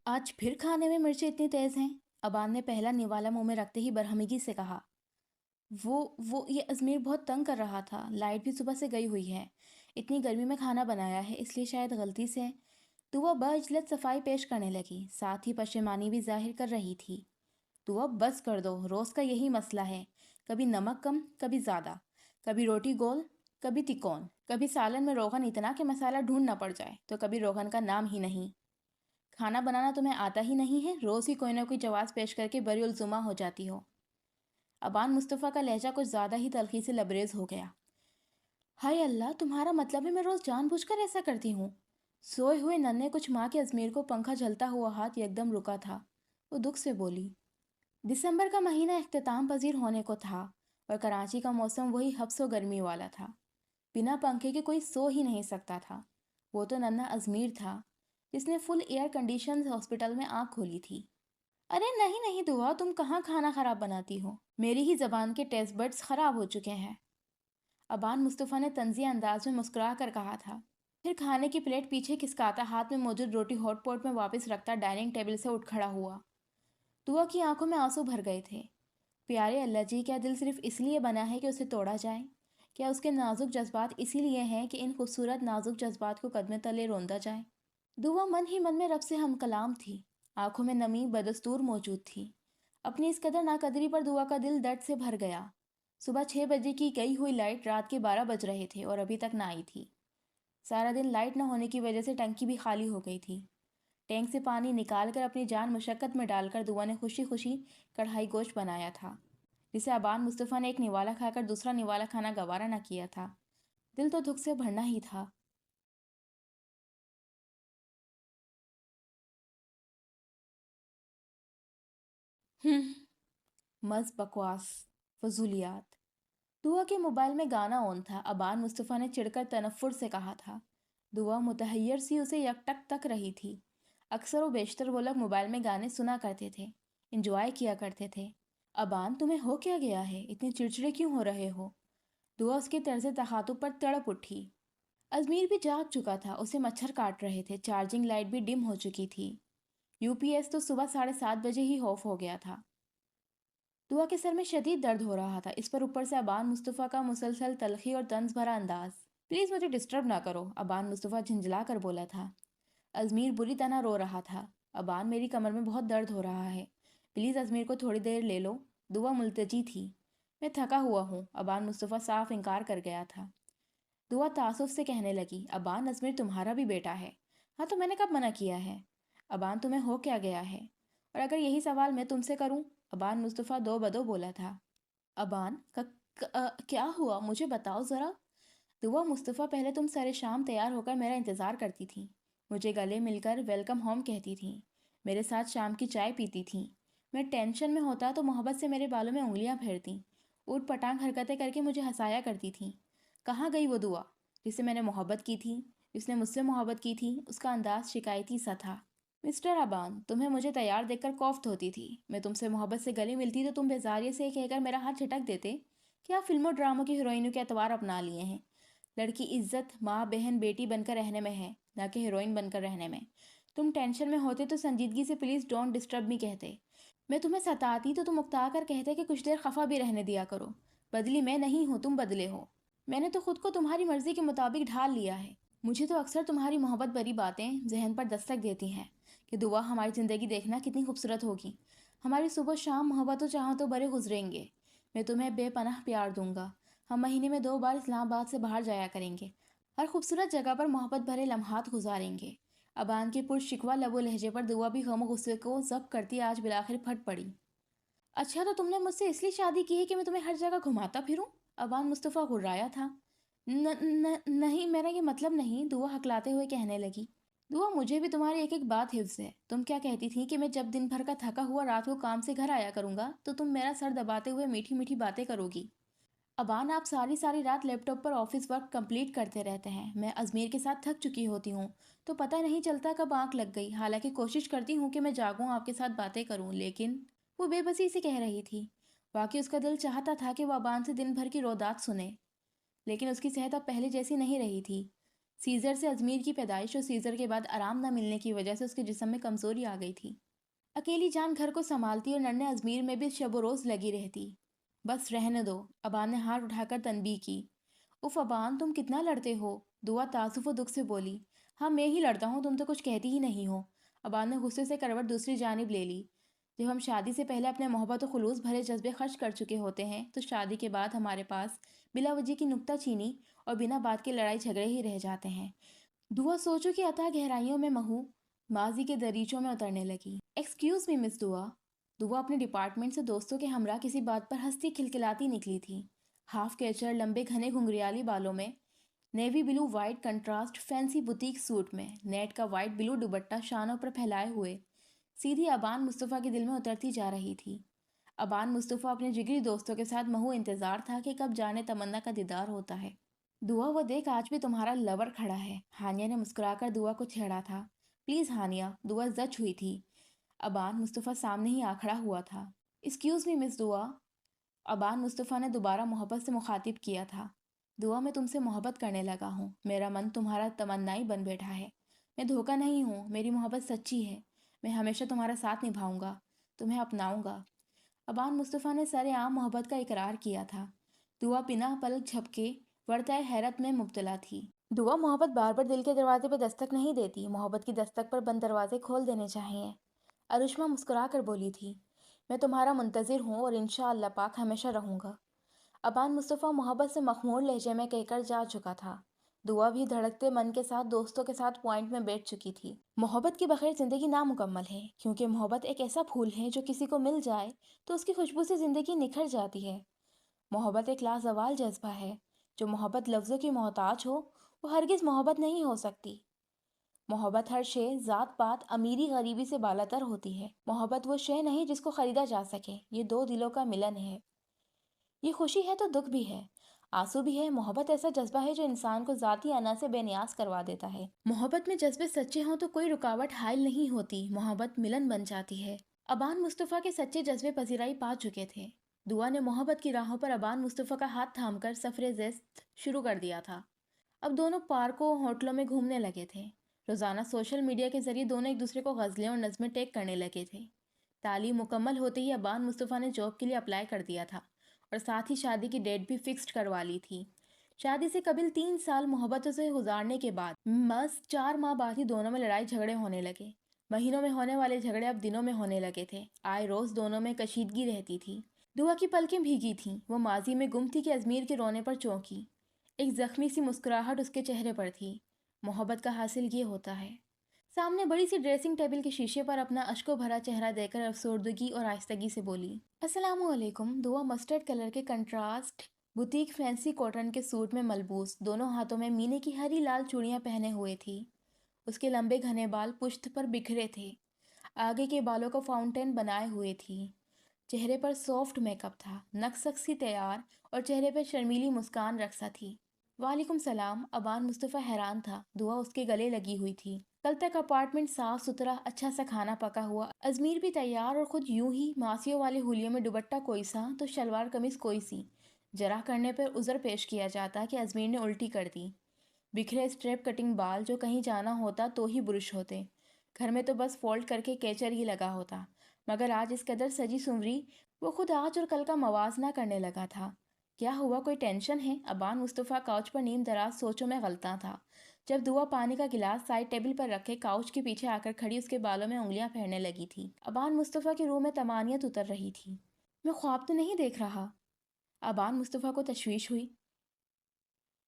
आज फिर खाने में मिर्चें इतनी तेज हैं? अबान ने पहला निवाला मुंह में रखते ही बरहमगी से कहा। वो ये अजमेर बहुत तंग कर रहा था। लाइट भी सुबह से गई हुई है। इतनी गर्मी में खाना बनाया है, इसलिए शायद गलती से। तो वह बजलत सफाई पेश करने लगी, साथ ही पशेमानी भी जाहिर कर रही थी। तो अब बस कर दो, रोज का यही मसला है। कभी नमक कम, कभी ज्यादा। कभी रोटी गोल, कभी तिकोन। कभी सालन में रोगन इतना कि मसाला ढूंढना पड़ जाए, तो कभी रोगन का नाम ही नहीं। खाना बनाना तुम्हें आता ही नहीं है? रोज ही कोई ना कोई जवाब पेश करके बरी उलजुमा हो जाती हो। अबान मुस्तफ़ा का लहजा कुछ ज़्यादा ही तलखी से लबरेज हो गया। हाय अल्लाह, तुम्हारा मतलब है मैं रोज़ जानबूझकर ऐसा करती हूँ? सोए हुए नन्हे कुछ माँ के अजमेर को पंखा झलता हुआ हाथ एकदम रुका था। वो दुख से बोली। दिसंबर का महीना इख्तिताम पजीर होने को था और कराची का मौसम वही हब्सो गर्मी वाला था। बिना पंखे के कोई सो ही नहीं सकता था। वो तो नन्हा अजमेर था जिसने फुल एयर कंडीशन हॉस्पिटल में आँख खोली थी। अरे नहीं नहीं दुआ, तुम कहाँ खाना खराब बनाती हो? मेरी ही जबान के टेस्ट बड्स खराब हो चुके हैं। अबान मुस्तफ़ा ने तंज़िया अंदाज में मुस्कुरा कर कहा था। फिर खाने की प्लेट पीछे खिसकाता हाथ में मौजूद रोटी हॉट पॉट में वापस रखता डाइनिंग टेबल से उठ खड़ा हुआ। दुआ की आंखों में आंसू भर गए थे। प्यारे अल्लाह जी, क्या दिल सिर्फ इसलिए बना है कि उसे तोड़ा जाए? क्या उसके नाजुक जज्बात इसीलिए हैं कि इन खूबसूरत नाजुक जज्बात को कदमे तले रोंदा जाए? दुआ मन ही मन में रब से हम कलाम थी। आंखों में नमी बदस्तूर मौजूद थी। अपनी इस कदर नाकदरी पर दुआ का दिल दर्द से भर गया। सुबह 6 बजे की गई हुई लाइट रात के 12 बज रहे थे और अभी तक ना आई थी। सारा दिन लाइट न होने की वजह से टंकी भी खाली हो गई थी। टैंक से पानी निकालकर अपनी जान मुशक्कत में डालकर दुआ ने खुशी खुशी कढ़ाई गोश्त बनाया था, जिसे अबान मुस्तफ़ा ने एक निवाला खाकर दूसरा निवाला खाना गवारा न किया था। दिल तो दुख से भरना ही था। मज़ बकवास, फजूलियात। दुआ के मोबाइल में गाना ऑन था। अबान मुस्तफ़ा ने चिढ़कर तनफ़ुर से कहा था। दुआ मुतहैयर सी उसे यकटक तक रही थी। अक्सर व बेशतर वो लोग मोबाइल में गाने सुना करते थे, इंजॉय किया करते थे। अबान, तुम्हें हो क्या गया है? इतने चिड़चिड़े क्यों हो रहे हो? दुआ उसके तर्ज तखातुब पर तड़प उठी। अजमीर भी जाग चुका था, उसे मच्छर काट रहे थे। चार्जिंग लाइट भी डिम हो चुकी थी। यूपीएस तो सुबह 7:30 बजे ही ऑफ हो गया था। दुआ के सर में शदीद दर्द हो रहा था, इस पर ऊपर से अबान मुस्तफ़ा का मुसलसल तलखी और तंज भरा अंदाज। प्लीज़ मुझे डिस्टर्ब ना करो, अबान मुस्तफ़ा झंझला कर बोला था। अजमीर बुरी तरह रो रहा था। अबान, मेरी कमर में बहुत दर्द हो रहा है, प्लीज़ अजमीर को थोड़ी देर ले लो। दुआ मुल्तजी थी। मैं थका हुआ हूँ, अबान मुस्तफ़ा साफ इनकार कर गया था। दुआ तासुफ से कहने लगी, अबान, अजमेर तुम्हारा भी बेटा है। हाँ, तो मैंने कब मना किया है? अबान, तुम्हें हो क्या गया है? और अगर यही सवाल मैं तुमसे करूं? अबान मुस्तफ़ा दो बदो बोला था। अबान, क्या हुआ, मुझे बताओ ज़रा। दुआ, मुस्तफ़ा, पहले तुम सरे शाम तैयार होकर मेरा इंतज़ार करती थी, मुझे गले मिलकर वेलकम होम कहती थी, मेरे साथ शाम की चाय पीती थी। मैं टेंशन में होता तो मोहब्बत से मेरे बालों में उंगलियां फेरती, ऊट पटांग हरकतें करके मुझे हंसाया करती थी। कहाँ गई वो दुआ जिससे मैंने मोहब्बत की थी? जिसने मुझसे मोहब्बत की थी? उसका अंदाज शिकायती सा था। मिस्टर अबान, तुम्हें मुझे तैयार देखकर कौफ्त होती थी। मैं तुमसे मोहब्बत से गले मिलती तो तुम बेजारियत से कहकर मेरा हाथ झटक देते। क्या फिल्मों ड्रामों की हीरोइनों के अतवार अपना लिए हैं? लड़की इज्जत माँ बहन बेटी बनकर रहने में है, ना कि हीरोइन बनकर रहने में। तुम टेंशन में होते तो संजीदगी से प्लीज़ डोंट डिस्टर्ब मी कहते। मैं तुम्हें सताती तो तुम उकता कर कहते कि कुछ देर खफा भी रहने दिया करो। बदली मैं नहीं हूँ, तुम बदले हो। मैंने तो खुद को तुम्हारी मर्जी के मुताबिक ढाल लिया है। मुझे तो अक्सर तुम्हारी मोहब्बत भरी बातें जहन पर दस्तक देती हैं कि दुआ, हमारी ज़िंदगी देखना कितनी खूबसूरत होगी। हमारी सुबह शाम मोहब्बतों चाहतों भरे गुजरेंगे। मैं तुम्हें बेपनाह प्यार दूंगा। हम महीने में 2 बार इस्लामाबाद से बाहर जाया करेंगे। हर खूबसूरत जगह पर मोहब्बत भरे लम्हात गुजारेंगे। अबान के पुरशिकवा लबो लहजे पर दुआ भी गम गुस्से को जब्त करती आज बिलाखिर फट पड़ी। अच्छा, तो तुमने मुझसे इसलिए शादी की है कि मैं तुम्हें हर जगह घुमाता फिरूं? अबान मुस्तफ़ा घुर्राया था। नहीं, मेरा ये मतलब नहीं, दुआ हकलाते हुए कहने लगी। दुआ, मुझे भी तुम्हारी एक एक बात हिफ्ज है। तुम क्या कहती थी कि मैं जब दिन भर का थका हुआ रात को काम से घर आया करूंगा तो तुम मेरा सर दबाते हुए मीठी मीठी बातें करोगी। अबान, आप सारी सारी रात लैपटॉप पर ऑफिस वर्क कंप्लीट करते रहते हैं। मैं अजमेर के साथ थक चुकी होती हूँ, तो पता नहीं चलता कब आंख लग गई। हालांकि कोशिश करती हूँ कि मैं जागूं, आपके साथ बातें करूँ, लेकिन वो बेबसी से कह रही थी। वाकई उसका दिल चाहता था कि वह अबान से दिन भर की रोदात सुने, लेकिन उसकी सेहत अब पहले जैसी नहीं रही थी। سیزر سے ازمیر کی پیدائش اور سیزر کے بعد آرام نہ ملنے کی وجہ سے اس کے جسم میں کمزوری آ گئی تھی۔ اکیلی جان گھر کو سنبھالتی اور ننھے ازمیر میں بھی شب و روز لگی رہتی۔ بس رہنے دو، ابان نے ہاتھ اٹھا کر تنبیہ کی۔ اف ابان، تم کتنا لڑتے ہو، دعا تعصف و دکھ سے بولی۔ ہاں میں ہی لڑتا ہوں، تم تو کچھ کہتی ہی نہیں ہو۔ ابان نے غصے سے کروٹ دوسری جانب لے لی۔ جب ہم شادی سے پہلے اپنے محبت و خلوص بھرے جذبے خرچ کر چکے ہوتے ہیں تو شادی کے بعد ہمارے پاس بلا وجہ کی نکتہ چینی اور بنا بات کے لڑائی جھگڑے ہی رہ جاتے ہیں۔ دعا سوچو کہ عطا گہرائیوں میں مہو ماضی کے دریچوں میں اترنے لگی۔ ایکسکیوز می مس دعا۔ دعا اپنے ڈپارٹمنٹ سے دوستوں کے ہمراہ کسی بات پر ہنستی کھلکھلاتی نکلی تھی۔ ہاف کیچر، لمبے گھنے گھنگریالی بالوں میں، navy blue white contrast fancy boutique suit میں، نیٹ کا وائٹ بلو دوپٹہ شانوں پر پھیلائے ہوئے، سیدھی ابان مصطفیٰ کے دل میں اترتی جا رہی تھی۔ ابان مصطفیٰ اپنے جگری دوستوں کے ساتھ مہو انتظار تھا کہ کب جانے تمنا کا دیدار ہوتا ہے۔ دعا وہ دیکھ آج بھی تمہارا لور کھڑا ہے۔ ہانیہ نے مسکرا کر دعا کو چھیڑا تھا۔ پلیز ہانیہ، دعا زچ ہوئی تھی۔ ابان مصطفیٰ سامنے ہی آ کھڑا ہوا تھا۔ ایکسکیوز می مس دعا۔ ابان مصطفیٰ نے دوبارہ محبت سے مخاطب کیا تھا۔ دعا میں تم سے محبت کرنے لگا ہوں، میرا من تمہارا تمنائی بن بیٹھا ہے۔ میں دھوکہ نہیں ہوں، میری محبت سچی ہے، میں ہمیشہ تمہارا ساتھ نبھاؤں گا، تمہیں اپناؤں گا۔ ابان مصطفیٰ نے سر عام محبت کا اقرار کیا تھا۔ دعا بنا پلک جھپکے ورطۂ حیرت میں مبتلا تھی۔ دعا محبت بار بار دل کے دروازے پہ دستک نہیں دیتی، محبت کی دستک پر بند دروازے کھول دینے چاہیے۔ ارشما مسکرا کر بولی تھی، میں تمہارا منتظر ہوں اور انشاءاللہ پاک ہمیشہ رہوں گا۔ ابان مصطفیٰ محبت سے مخمور لہجے میں کہہ کر جا چکا تھا۔ دعا بھی دھڑکتے من کے ساتھ دوستوں کے ساتھ پوائنٹ میں بیٹھ چکی تھی۔ محبت کے بغیر زندگی نامکمل ہے، کیونکہ محبت ایک ایسا پھول ہے جو کسی کو مل جائے تو اس کی خوشبو سے زندگی نکھر جاتی ہے۔ محبت ایک لازوال جذبہ ہے، جو محبت لفظوں کی محتاج ہو وہ ہرگز محبت نہیں ہو سکتی۔ محبت ہر شے، ذات پات، امیری غریبی سے بالاتر ہوتی ہے۔ محبت وہ شے نہیں جس کو خریدا جا سکے، یہ دو دلوں کا ملن ہے۔ یہ خوشی ہے تو دکھ بھی ہے، آنسو بھی ہے۔ محبت ایسا جذبہ ہے جو انسان کو ذاتی انا سے بے نیاز کروا دیتا ہے۔ محبت میں جذبے سچے ہوں تو کوئی رکاوٹ حائل نہیں ہوتی، محبت ملن بن جاتی ہے۔ ابان مصطفیٰ کے سچے جذبے پذیرائی پا چکے تھے۔ دعا نے محبت کی راہوں پر ابان مصطفیٰ کا ہاتھ تھام کر سفر زیست شروع کر دیا تھا۔ اب دونوں پارکوں اور ہوٹلوں میں گھومنے لگے تھے۔ روزانہ سوشل میڈیا کے ذریعے دونوں ایک دوسرے کو غزلیں اور نظمیں ٹیگ کرنے لگے تھے۔ تعلیم مکمل ہوتے ہی ابان مصطفیٰ نے جاب کے لیے اپلائی کر دیا تھا اور ساتھ ہی شادی کی ڈیٹ بھی فکسڈ کروا لی تھی۔ شادی سے قبل 3 سال محبتوں سے گزارنے کے بعد بس 4 ماہ بعد ہی دونوں میں لڑائی جھگڑے ہونے لگے۔ مہینوں میں ہونے والے جھگڑے اب دنوں میں ہونے لگے تھے۔ آئے روز دونوں میں کشیدگی رہتی تھی۔ دعا کی پلکیں بھیگی تھیں، وہ ماضی میں گم تھی کہ ازمیر کے رونے پر چونکی۔ ایک زخمی سی مسکراہٹ اس کے چہرے پر تھی۔ محبت کا حاصل یہ ہوتا ہے۔ سامنے بڑی سی ڈریسنگ ٹیبل کے شیشے پر اپنا اشکوں بھرا چہرہ دے کر افسردگی اور آہستگی سے بولی، السلام علیکم۔ دعا مسٹرڈ کلر کے کنٹراسٹ بوتیک فینسی کاٹن کے سوٹ میں ملبوس، دونوں ہاتھوں میں مینے کی ہری لال چوڑیاں پہنے ہوئے تھی۔ اس کے لمبے گھنے بال پشت پر بکھرے تھے، آگے کے بالوں کو فاؤنٹین بنائے ہوئے تھی۔ چہرے پر سافٹ میک اپ تھا، نک سکسی تیار اور چہرے پر شرمیلی مسکان رقصہ تھی۔ وعلیکم السلام۔ ابان مصطفیٰ حیران تھا، دعا اس کے گلے لگی ہوئی تھی۔ کل تک اپارٹمنٹ صاف ستھرا، اچھا سا کھانا پکا ہوا، ازمیر بھی تیار اور خود یوں ہی ماسیوں والے ہولیوں میں دوپٹہ کوئی سا تو شلوار قمیض کوئی سی۔ جرح کرنے پر عذر پیش کیا جاتا کہ ازمیر نے الٹی کر دی۔ بکھرے اسٹریپ کٹنگ بال جو کہیں جانا ہوتا تو ہی برش ہوتے، گھر میں تو بس فولڈ کر کے کیچر ہی لگا ہوتا، مگر آج اس قدر سجی سنوری وہ خود آج اور کل کا موازنہ کرنے لگا تھا۔ کیا ہوا، کوئی ٹینشن ہے؟ ابان مصطفیٰ کاؤچ پر نیم دراز سوچوں میں غلطاں تھا جب دعا پانی کا گلاس سائڈ ٹیبل پر رکھے کاؤچ کے پیچھے آ کر کھڑی اس کے بالوں میں انگلیاں پھیرنے لگی تھی۔ ابان مصطفیٰ کی روح میں طمانینت اتر رہی تھی۔ میں خواب تو نہیں دیکھ رہا؟ ابان مصطفیٰ کو تشویش ہوئی۔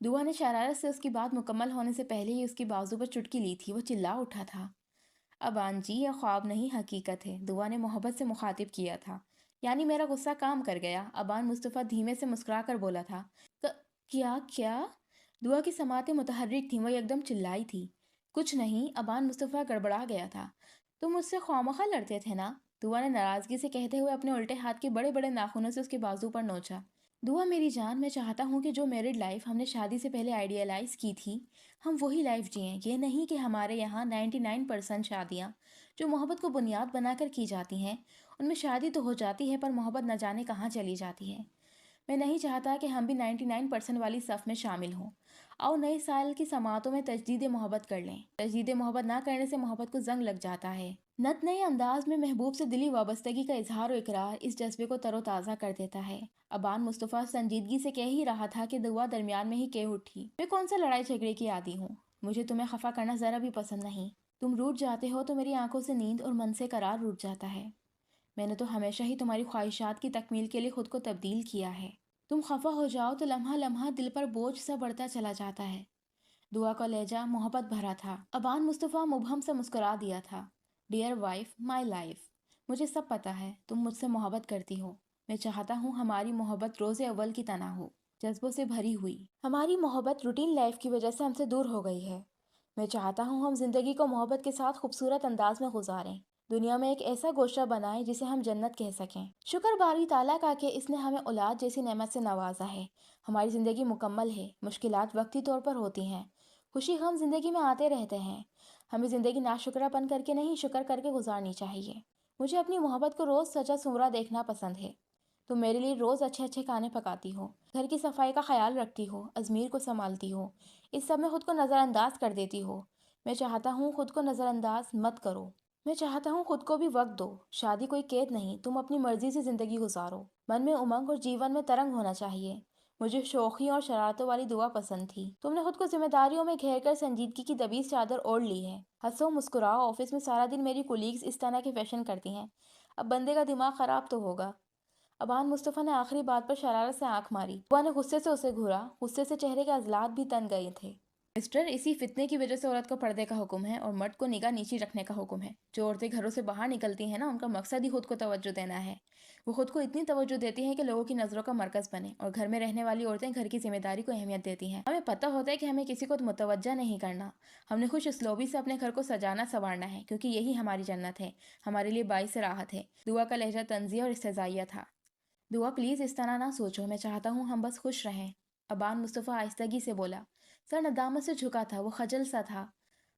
دعا نے شرارت سے اس کی بات مکمل ہونے سے پہلے ہی اس کی بازو پر چٹکی لی تھی۔ وہ چلا اٹھا تھا، ابان جی یہ خواب نہیں حقیقت ہے۔ دعا نے محبت سے مخاطب کیا تھا۔ یعنی میرا غصہ کام کر گیا؟ ابان مصطفیٰ دھیمے سے مسکرا کر بولا تھا۔ کیا؟ دعا کی سماعتیں متحرک تھیں، وہ یکدم چلائی تھی۔ کچھ نہیں، ابان مصطفیٰ گڑبڑا گیا تھا۔ تم مجھ سے خواہ لڑتے تھے نا؟ دعا نے ناراضگی سے کہتے ہوئے اپنے الٹے ہاتھ کے بڑے بڑے ناخنوں سے اس کے بازو پر نوچا۔ دعا میری جان، میں چاہتا ہوں کہ جو میرڈ لائف ہم نے شادی سے پہلے آئیڈیالائز کی تھی ہم وہی لائف جئیں۔ یہ نہیں کہ ہمارے یہاں 99% شادیاں جو محبت کو بنیاد بنا کر کی جاتی ہیں ان میں شادی تو ہو جاتی ہے پر محبت نہ جانے کہاں چلی جاتی ہے۔ میں نہیں چاہتا کہ ہم بھی 99% والی صف میں شامل ہوں۔ आओ नए साल की समातों में तजदीद मोहब्बत कर लें। तजदीद मोहब्बत ना करने से मोहब्बत को जंग लग जाता है। नत नए अंदाज में महबूब से दिली वाबस्तगी का इजहार और इकरार इस जज्बे को तरोताज़ा कर देता है। अबान मुस्तफ़ा संजीदगी से कह ही रहा था कि दुआ दरमियान में ही कह उठी, मैं कौन सा लड़ाई झगड़े की आदी हूँ। मुझे तुम्हें खफा करना ज़रा भी पसंद नहीं। तुम रूठ जाते हो तो मेरी आंखों से नींद और मन से करार रूठ जाता है। मैंने तो हमेशा ही तुम्हारी ख्वाहिशात की तकमील के लिए खुद को तब्दील किया है। तुम खफा हो जाओ तो लम्हा लम्हा दिल पर बोझ सा बढ़ता चला जाता है। दुआ का लहजा मोहब्बत भरा था। अबान मुस्तफ़ा मुबहम से मुस्कुरा दिया था। डियर वाइफ, माई लाइफ, मुझे सब पता है तुम मुझसे मोहब्बत करती हो। मैं चाहता हूँ हमारी मोहब्बत रोज़े अव्वल की तरह हो, जज्बों से भरी हुई। हमारी मोहब्बत रूटीन लाइफ की वजह से हमसे दूर हो गई है। मैं चाहता हूँ हम जिंदगी को मोहब्बत के साथ खूबसूरत अंदाज में गुजारें। दुनिया में एक ऐसा गोशा बनाएं जिसे हम जन्नत कह सकें। शुक्र बारी ताला का कि इसने हमें औलाद जैसी नेमत से नवाजा है। हमारी ज़िंदगी मुकम्मल है। मुश्किलात वक्ती तौर पर होती हैं, खुशी गम ज़िंदगी में आते रहते हैं। हमें ज़िंदगी नाशुक्रापन करके नहीं, शुक्र करके गुजारनी चाहिए। मुझे अपनी मोहब्बत को रोज़ सजा सुमरा देखना पसंद है। तुम मेरे लिए रोज़ अच्छे अच्छे खाने पकाती हो, घर की सफाई का ख्याल रखती हो, अजमीर को संभालती हो, इस सब में खुद को नज़रअंदाज कर देती हो। मैं चाहता हूँ खुद को नज़रअंदाज मत करो। मैं चाहता हूँ खुद को भी वक्त दो। शादी कोई कैद नहीं, तुम अपनी मर्जी से ज़िंदगी गुजारो। मन में उमंग और जीवन में तरंग होना चाहिए। मुझे शौखी और शरारतों वाली दुआ पसंद थी। तुमने खुद को जिम्मेदारियों में घेर कर संजीदगी की दबीज चादर ओढ़ ली है। हंसो मुस्कुराओ, ऑफिस में सारा दिन मेरी कोलीग्स इस तरह के फैशन करती हैं। अब बंदे का दिमाग खराब तो होगा। अबान मुस्तफ़ा ने आखिरी बात पर शरारत से आंख मारी। बुआ ने गुस्से से उसे घूरा। गुस्से से चेहरे के अजलात भी तन गए थे। मिस्टर, इसी फितने की वजह से औरत को पर्दे का हुक्म है और मर्द को निगाह नीची रखने का हुक्म है। जो औरतें घरों से बाहर निकलती हैं ना, उनका मकसद ही खुद को तवज्जो देना है। वो खुद को इतनी तवज्जो देती हैं कि लोगों की नज़रों का मरकज़ बने, और घर में रहने वाली औरतें घर की जिम्मेदारी को अहमियत देती हैं। हमें पता होता है कि हमें किसी को मुतवज्जा नहीं करना। हमने खुश उसलूबी से अपने घर को सजाना संवारना है, क्योंकि यही हमारी जन्नत है, हमारे लिए बाइस राहत है। दुआ का लहजा तंज़िया और इस्तेज़ाइया था। दुआ प्लीज़ इस तरह ना सोचो, मैं चाहता हूँ हम बस खुश रहें। अबान मुस्तफ़ा आहिस्तगी से बोला। सर नदामत से झुका था, वो खजल सा था।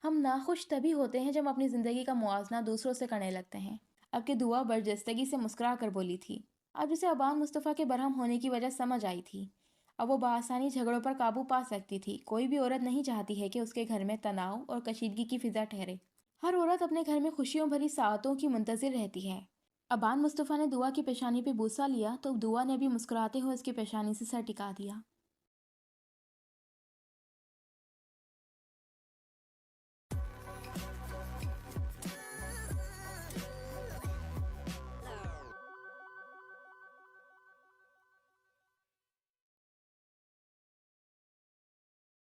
हम नाखुश तभी होते हैं जब अपनी ज़िंदगी का मुआवजना दूसरों से करने लगते हैं। अब कि दुआ बरजस्तगी से मुस्कुरा कर बोली थी। अब उसे अबान मुस्तफ़ा के बरहम होने की वजह समझ आई थी। अब वो बआसानी झगड़ों पर काबू पा सकती थी। कोई भी औरत नहीं चाहती है कि उसके घर में तनाव और कशीदगी की फिजा ठहरे। हर औरत अपने घर में खुशियों भरी साअतों की मुंतज़िर रहती है। अबान मुस्तफ़ा ने दुआ की पेशानी पे बूसा लिया तो दुआ ने भी मुस्कुराते हुए उसकी पेशानी से सर टिका दिया।